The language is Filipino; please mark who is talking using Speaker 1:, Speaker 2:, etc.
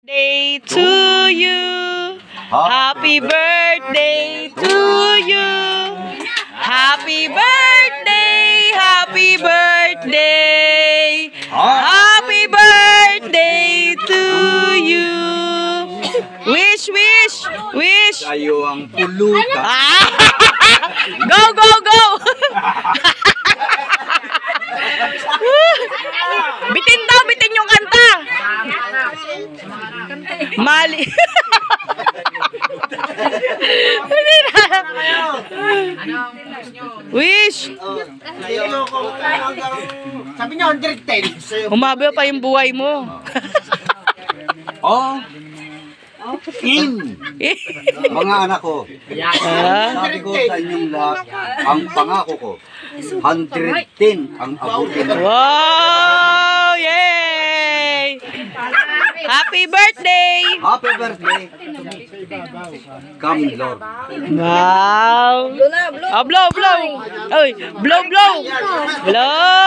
Speaker 1: Day to you. Happy birthday to you. Happy birthday. Happy birthday. Happy birthday to you. Wish, wish, wish.
Speaker 2: Tayo ang pulutan.
Speaker 1: Go, go, go. Bitin daw, bitin yung kanta. Mali. Wish.
Speaker 3: Sabi niyo 110.
Speaker 1: Humaba pa yung buhay mo.
Speaker 2: Oh. Mga anak ko. Sabi ko sa inyong lahat, ang pangako ko, 110 ang abutin.
Speaker 1: Wow! Yay! Happy birthday!
Speaker 2: Happy birthday! Come, Lord.
Speaker 1: Wow! Oh, blow, blow! Oy, blow, blow! Blow!